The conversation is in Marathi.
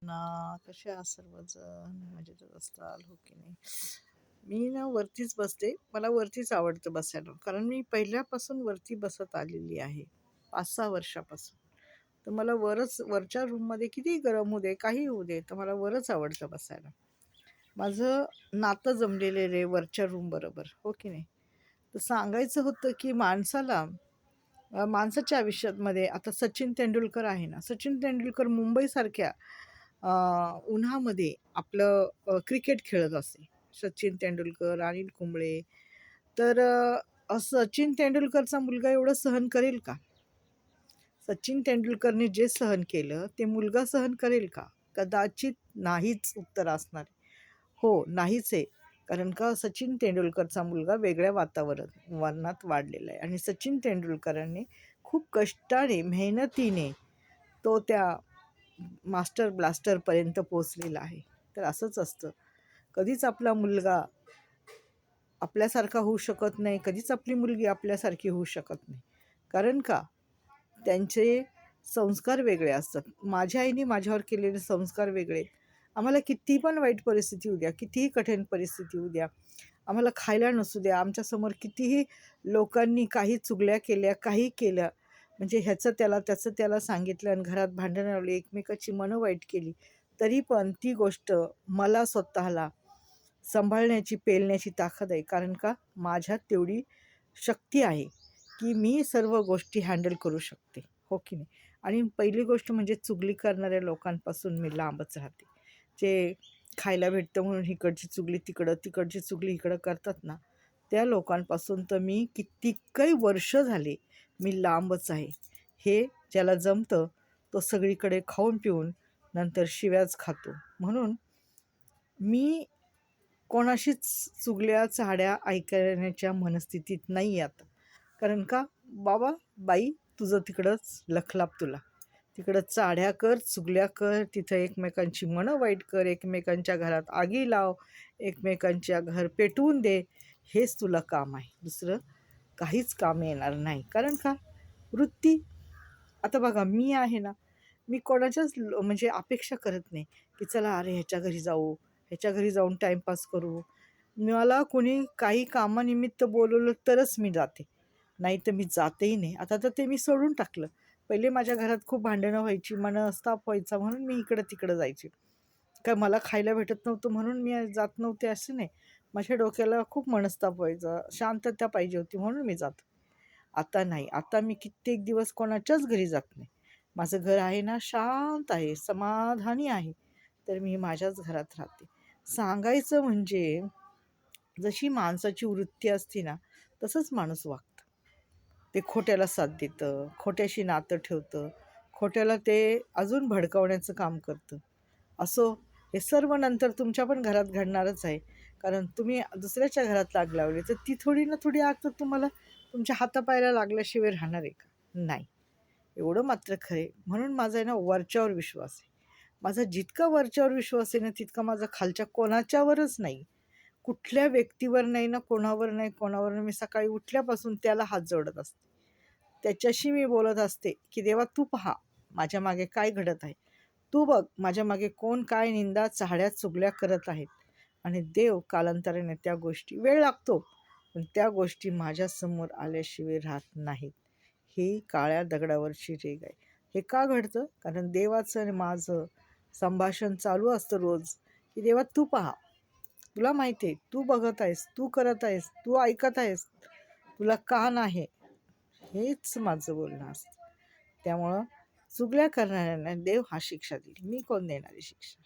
ना कसे आहात सर्वजण मजेतच असताल हो की नाही. मी ना वरतीच बसते, मला वरतीच आवडतं बसायला, कारण मी पहिल्यापासून वरती बसत आलेली आहे 5-6 वर्षापासून. तर मला वरच्या रूममध्ये कितीही गरम होऊ दे काही होऊ दे, तर मला वरच आवडतं बसायला. माझं नातं जमलेलं आहे वरच्या रूम बरोबर हो की नाही. तर सांगायचं होतं की माणसाच्या आयुष्यामध्ये आता सचिन तेंडुलकर आहे ना, सचिन तेंडुलकर मुंबईसारख्या अ, उन्हामध्ये आपलं क्रिकेट खेळत असे. सचिन तेंडुलकर, अनिल कुंबळे. तर सचिन तेंडुलकरचा मुलगा एवढं सहन करेल का? सचिन तेंडुलकरने जे सहन केलं, ते मुलगा सहन करेल का? कदाचित नाहीच उत्तर असणार आहे. हो, नाहीच आहे. कारण का सचिन तेंडुलकरचा मुलगा वेगळ्या वातावरणात वाढलेला आहे आणि सचिन तेंडुलकरांनी खूप कष्टाने, मेहनतीने तो त्या मास्टर ब्लास्टरपर्यंत पोहोचलेला आहे. तर असंच असतं. कधीच आपला मुलगा आपल्यासारखा होऊ शकत नाही, कधीच आपली मुलगी आपल्यासारखी होऊ शकत नाही. कारण का? त्यांचे संस्कार वेगळे असतात. माझ्या आईने माझ्यावर केलेले संस्कार वेगळे. आम्हाला कितीही पण वाईट परिस्थिती येऊ द्या, कितीही कठीण परिस्थिती येऊ द्या, आम्हाला खायला नसू द्या, आमच्यासमोर कितीही लोकांनी काही चुगल्या केल्या, काही केलं, म्हणजे ह्याचं त्याला, त्याचं त्याला सांगितलं आणि घरात भांडणं लावली, एकमेकाची मनं वाईट केली, तरी पण ती गोष्ट मला स्वतःला सांभाळण्याची, पेलण्याची ताकद आहे. कारण का? माझ्यात तेवढी शक्ती आहे, की मी सर्व गोष्टी हँडल करू शकते. हो की नाही? आणि पहिली गोष्ट म्हणजे चुगली करणाऱ्या लोकांपासून मी लांबच राहते. जे खायला भेटतं म्हणून इकडची चुगली तिकडं, तिकडची चुगली इकडं करतात ना, त्या लोकांपासून तर मी कितीकही वर्ष झाले मी लांबच आहे. हे ज्याला जमतं तो सगळीकडे खाऊन पिऊन नंतर शिव्याच खातो. म्हणून मी कोणाशीच चुगल्या चाड्या ऐकण्याच्या मनस्थितीत नाही आहे आता. कारण का? बाबा, बाई, तुझं तिकडंच लखलाप तुला. तिकडं चाड्या कर, चुगल्या कर, तिथं एकमेकांची मनं वाईट कर, एकमेकांच्या घरात आगी लाव, एकमेकांच्या घर पेटवून दे. हेच तुला काम आहे. दुसरं काहीच काम येणार नाही. कारण का? वृत्ती. आता बघा, मी आहे ना, मी कोणाच्याच म्हणजे अपेक्षा करत नाही, की चला अरे ह्याच्या घरी जाऊ, ह्याच्या घरी जाऊन टाईमपास करू. मला कोणी काही कामानिमित्त बोलवलं तरच मी जाते. नाहीतर मी जातही नाही. आता तर ते मी सोडून टाकलं. पहिले माझ्या घरात खूप भांडणं व्हायची, मनस्ताप व्हायचा म्हणून मी इकडं-तिकडं जायचे. काय मला खायला भेटत नव्हतं म्हणून मी जात नव्हते असं नाही. माझ्या डोक्याला खूप मनस्ताप व्हायचा, शांतता पाहिजे होती म्हणून मी जात. आता नाही. आता मी कित्येक दिवस कोणाच्याच घरी जात नाही. माझं घर आहे ना, शांत आहे, समाधानी आहे. तर मी माझ्याच घरात राहते. सांगायचं म्हणजे जशी माणसाची वृत्ती असते ना, तसंच माणूस वागतं. ते खोट्याला साथ देतं, खोट्याशी नातं ठेवतं, खोट्याला ते अजून भडकावण्याचं काम करतं. असो, हे सर्व नंतर तुमच्या पण घरात घडणारच आहे. कारण तुम्ही दुसऱ्याच्या घरात आग लावली, तर ती थोडी ना थोडी आग तर तुम्हाला तुमच्या हातापायाला लागल्याशिवाय राहणार आहे का? नाही. एवढं मात्र खरं आहे. म्हणून माझा आहे ना वरच्यावर विश्वास आहे. माझा जितका वरच्यावर विश्वास आहे ना, तितका माझा खालच्या कोणाच्यावरच नाही. कुठल्या व्यक्तीवर नाही ना, कोणावर नाही, कोणावर नाही. मी सकाळी उठल्यापासून त्याला हात जोडत असते. त्याच्याशी मी बोलत असते, की "देवा तू पहा, माझ्या मागे काय घडत आहे. तू बघ, माझ्या मागे कोण काय निंदा, चाहड्या, चुगल्या करत आहेत." आणि देव कालांतराने त्या गोष्टी वेळ लागतो, पण त्या गोष्टी माझ्यासमोर आल्याशिवाय राहत नाहीत. ही काळ्या दगडावरची रेघ आहे. हे का घडतं? कारण देवाचं आणि माझं संभाषण चालू असतं रोज, की "देवा तू पहा, तुला माहिती आहे, तू बघत आहेस, तू करत आहेस, तू ऐकत आहेस, तुला कान आहे." हेच माझं बोलणं असतं. त्यामुळं चुगल्या करणाऱ्यांना देव हा शिक्षा देईल. मी कोण देणार आहे शिक्षा?